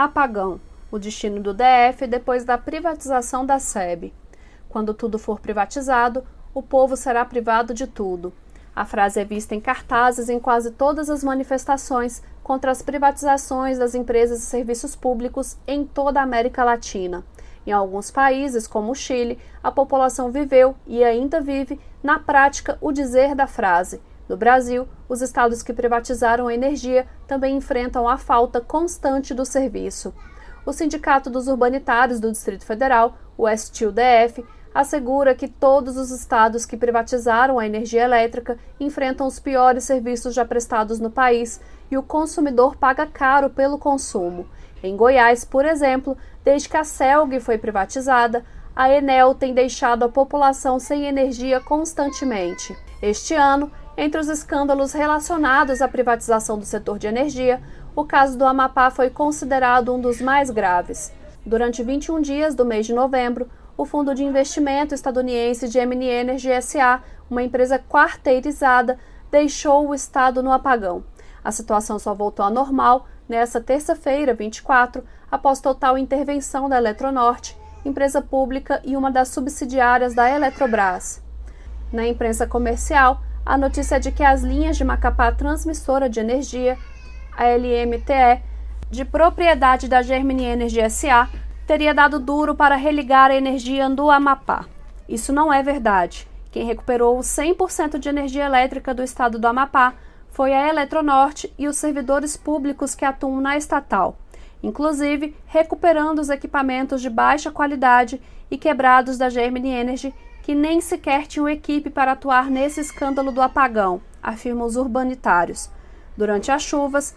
Apagão, o destino do DF depois da privatização da SEB. Quando tudo for privatizado, o povo será privado de tudo. A frase é vista em cartazes em quase todas as manifestações contra as privatizações das empresas e serviços públicos em toda a América Latina. Em alguns países, como o Chile, a população viveu e ainda vive, na prática, o dizer da frase. No Brasil, os estados que privatizaram a energia também enfrentam a falta constante do serviço. O Sindicato dos Urbanitários do Distrito Federal, o STIL-DF, assegura que todos os estados que privatizaram a energia elétrica enfrentam os piores serviços já prestados no país e o consumidor paga caro pelo consumo. Em Goiás, por exemplo, desde que a CELG foi privatizada, a Enel tem deixado a população sem energia constantemente. Este ano, entre os escândalos relacionados à privatização do setor de energia, o caso do Amapá foi considerado um dos mais graves. Durante 21 dias do mês de novembro, o fundo de investimento estadunidense Gemini Energy S.A., uma empresa quarteirizada, deixou o estado no apagão. A situação só voltou ao normal nesta terça-feira, 24, após total intervenção da Eletronorte, empresa pública e uma das subsidiárias da Eletrobras. Na imprensa comercial, a notícia é de que as linhas de Macapá Transmissora de Energia, a LMTE, de propriedade da Gemini Energy S.A., teria dado duro para religar a energia do Amapá. Isso não é verdade. Quem recuperou 100% de energia elétrica do estado do Amapá foi a Eletronorte e os servidores públicos que atuam na estatal, inclusive recuperando os equipamentos de baixa qualidade e quebrados da Gemini Energy, que nem sequer tinham equipe para atuar nesse escândalo do apagão, afirmam os urbanitários. Durante as chuvas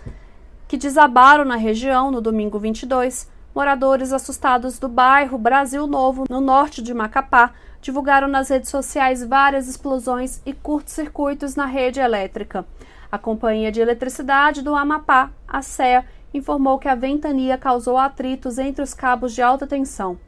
que desabaram na região no domingo 22, moradores assustados do bairro Brasil Novo, no norte de Macapá, divulgaram nas redes sociais várias explosões e curtos-circuitos na rede elétrica. A Companhia de Eletricidade do Amapá, a CEA, informou que a ventania causou atritos entre os cabos de alta tensão.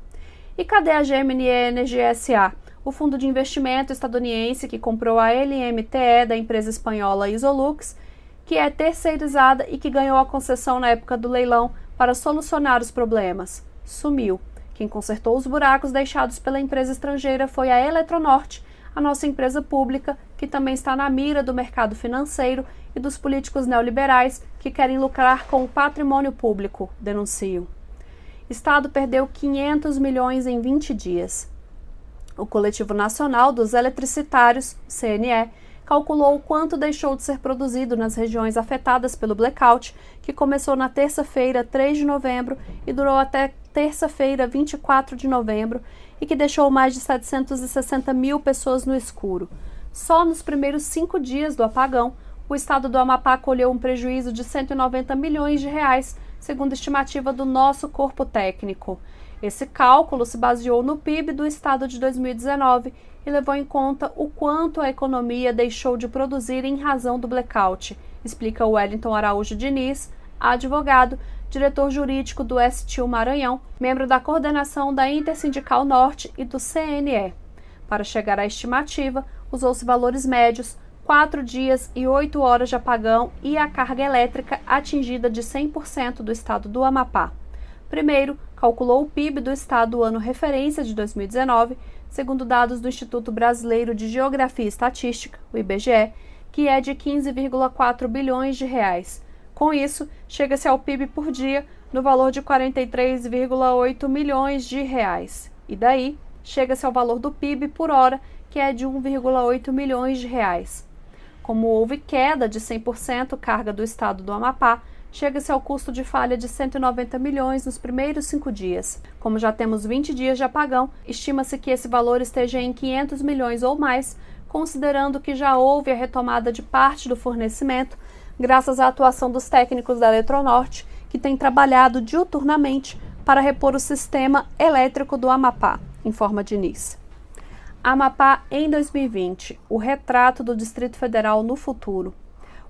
E cadê a Gemini Energy S.A., o fundo de investimento estadunidense que comprou a LMTE da empresa espanhola Isolux, que é terceirizada e que ganhou a concessão na época do leilão para solucionar os problemas? Sumiu. Quem consertou os buracos deixados pela empresa estrangeira foi a Eletronorte, a nossa empresa pública, que também está na mira do mercado financeiro e dos políticos neoliberais que querem lucrar com o patrimônio público, denunciam. Estado perdeu 500 milhões em 20 dias. O Coletivo Nacional dos Eletricitários, CNE, calculou o quanto deixou de ser produzido nas regiões afetadas pelo blackout, que começou na terça-feira, 3 de novembro, e durou até terça-feira, 24 de novembro, e que deixou mais de 760 mil pessoas no escuro. Só nos primeiros 5 dias do apagão, o estado do Amapá colheu um prejuízo de 190 milhões de reais, segundo a estimativa do nosso corpo técnico. Esse cálculo se baseou no PIB do estado de 2019 e levou em conta o quanto a economia deixou de produzir em razão do blackout, explica Wellington Araújo Diniz, advogado, diretor jurídico do STIL Maranhão, membro da coordenação da Intersindical Norte e do CNE. Para chegar à estimativa, usou-se valores médios, 4 dias e 8 horas de apagão e a carga elétrica atingida de 100% do estado do Amapá. Primeiro, calculou o PIB do estado ano referência de 2019, segundo dados do Instituto Brasileiro de Geografia e Estatística, o IBGE, que é de 15,4 bilhões de reais. Com isso, chega-se ao PIB por dia no valor de 43,8 milhões de reais. E daí, chega-se ao valor do PIB por hora, que é de 1,8 milhões de reais. Como houve queda de 100% carga do estado do Amapá, chega-se ao custo de falha de 190 milhões nos primeiros 5 dias. Como já temos 20 dias de apagão, estima-se que esse valor esteja em 500 milhões ou mais, considerando que já houve a retomada de parte do fornecimento, graças à atuação dos técnicos da Eletronorte, que têm trabalhado diuturnamente para repor o sistema elétrico do Amapá, informa Diniz. Amapá em 2020, o retrato do Distrito Federal no futuro.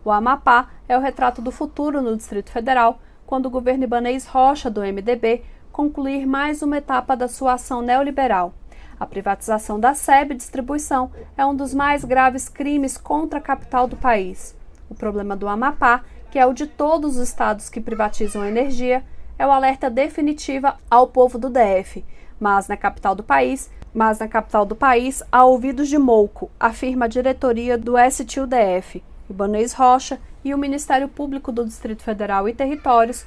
O Amapá é o retrato do futuro no Distrito Federal, quando o governo Ibanez Rocha, do MDB, concluir mais uma etapa da sua ação neoliberal. A privatização da SEB Distribuição é um dos mais graves crimes contra a capital do país. O problema do Amapá, que é o de todos os estados que privatizam a energia, é o alerta definitiva ao povo do DF, mas na capital do país, há ouvidos de Mouco, afirma a diretoria do STU-DF. Ibanez Rocha e o Ministério Público do Distrito Federal e Territórios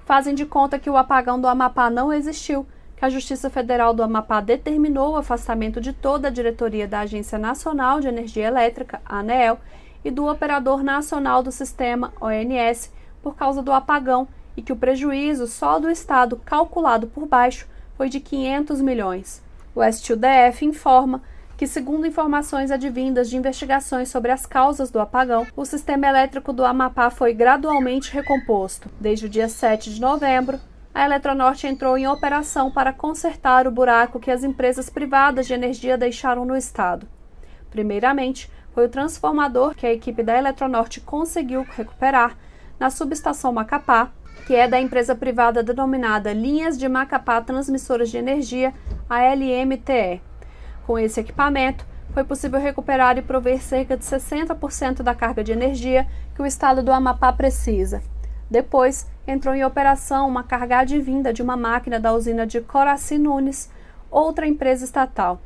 fazem de conta que o apagão do Amapá não existiu, que a Justiça Federal do Amapá determinou o afastamento de toda a diretoria da Agência Nacional de Energia Elétrica, ANEEL, e do Operador Nacional do Sistema, ONS, por causa do apagão, e que o prejuízo só do Estado, calculado por baixo, foi de 500 milhões. O STU-DF informa que, segundo informações advindas de investigações sobre as causas do apagão, o sistema elétrico do Amapá foi gradualmente recomposto. Desde o dia 7 de novembro, a Eletronorte entrou em operação para consertar o buraco que as empresas privadas de energia deixaram no estado. Primeiramente, foi o transformador que a equipe da Eletronorte conseguiu recuperar na subestação Macapá, que é da empresa privada denominada Linhas de Macapá Transmissoras de Energia, a LMTE. Com esse equipamento, foi possível recuperar e prover cerca de 60% da carga de energia que o estado do Amapá precisa. Depois, entrou em operação uma carga advinda de uma máquina da usina de Coraci Nunes, outra empresa estatal.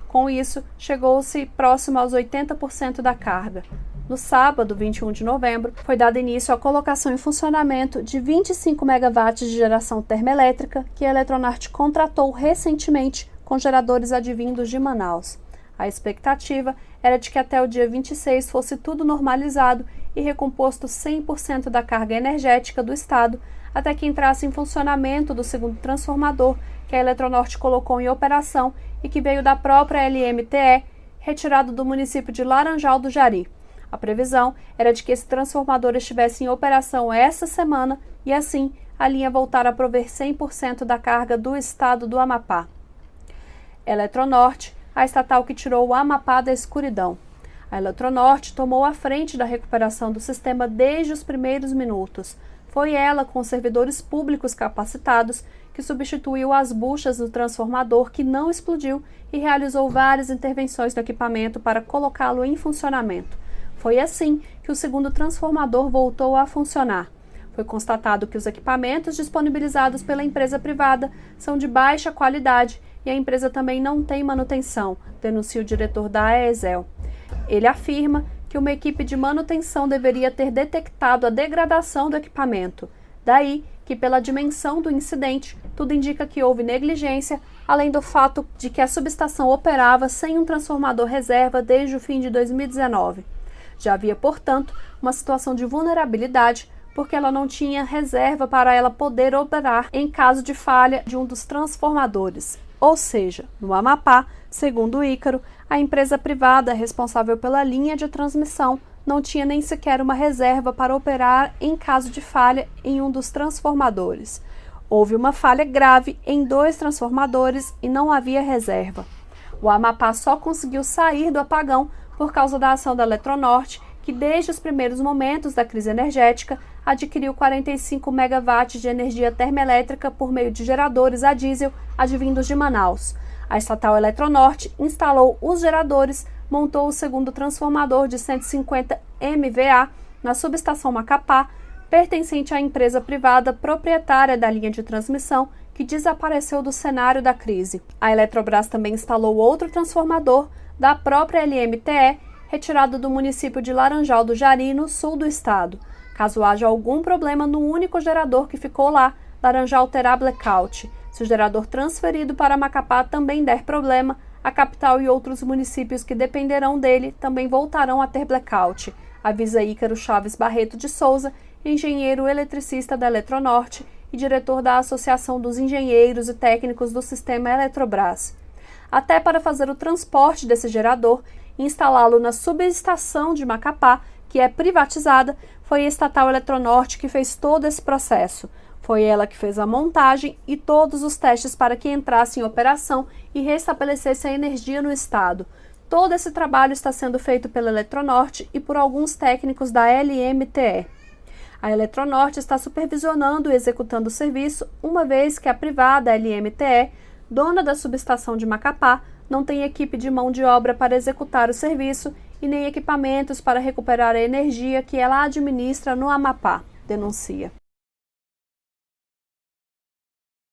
Com isso, chegou-se próximo aos 80% da carga. No sábado, 21 de novembro, foi dado início à colocação em funcionamento de 25 megawatts de geração termoelétrica que a Eletronorte contratou recentemente com geradores advindos de Manaus. A expectativa era de que até o dia 26 fosse tudo normalizado e recomposto 100% da carga energética do estado, até que entrasse em funcionamento do segundo transformador que a Eletronorte colocou em operação e que veio da própria LMTE, retirado do município de Laranjal do Jari. A previsão era de que esse transformador estivesse em operação essa semana e, assim, a linha voltar a prover 100% da carga do estado do Amapá. Eletronorte, a estatal que tirou o Amapá da escuridão. A Eletronorte tomou a frente da recuperação do sistema desde os primeiros minutos. Foi ela, com servidores públicos capacitados, que substituiu as buchas do transformador que não explodiu e realizou várias intervenções no equipamento para colocá-lo em funcionamento. Foi assim que o segundo transformador voltou a funcionar. Foi constatado que os equipamentos disponibilizados pela empresa privada são de baixa qualidade e a empresa também não tem manutenção, denuncia o diretor da AESEL. Ele afirma que uma equipe de manutenção deveria ter detectado a degradação do equipamento. Daí que, pela dimensão do incidente, tudo indica que houve negligência, além do fato de que a subestação operava sem um transformador reserva desde o fim de 2019. Já havia, portanto, uma situação de vulnerabilidade, porque ela não tinha reserva para ela poder operar em caso de falha de um dos transformadores. Ou seja, no Amapá, segundo o Ícaro, a empresa privada responsável pela linha de transmissão não tinha nem sequer uma reserva para operar em caso de falha em um dos transformadores. Houve uma falha grave em 2 transformadores e não havia reserva. O Amapá só conseguiu sair do apagão por causa da ação da Eletronorte, que desde os primeiros momentos da crise energética adquiriu 45 megawatts de energia termoelétrica por meio de geradores a diesel advindos de Manaus. A estatal Eletronorte instalou os geradores, montou o segundo transformador de 150 MVA na subestação Macapá, pertencente à empresa privada proprietária da linha de transmissão, que desapareceu do cenário da crise. A Eletrobras também instalou outro transformador da própria LMTE, retirado do município de Laranjal do Jari, no sul do estado. Caso haja algum problema no único gerador que ficou lá, Laranjal terá blackout. Se o gerador transferido para Macapá também der problema, a capital e outros municípios que dependerão dele também voltarão a ter blackout, avisa Ícaro Chaves Barreto de Souza, engenheiro eletricista da Eletronorte e diretor da Associação dos Engenheiros e Técnicos do Sistema Eletrobras. Até para fazer o transporte desse gerador e instalá-lo na subestação de Macapá, que é privatizada, foi a estatal Eletronorte que fez todo esse processo. Foi ela que fez a montagem e todos os testes para que entrasse em operação e restabelecesse a energia no estado. Todo esse trabalho está sendo feito pela Eletronorte e por alguns técnicos da LMTE. A Eletronorte está supervisionando e executando o serviço, uma vez que a privada LMTE, dona da subestação de Macapá, não tem equipe de mão de obra para executar o serviço e nem equipamentos para recuperar a energia que ela administra no Amapá, denuncia.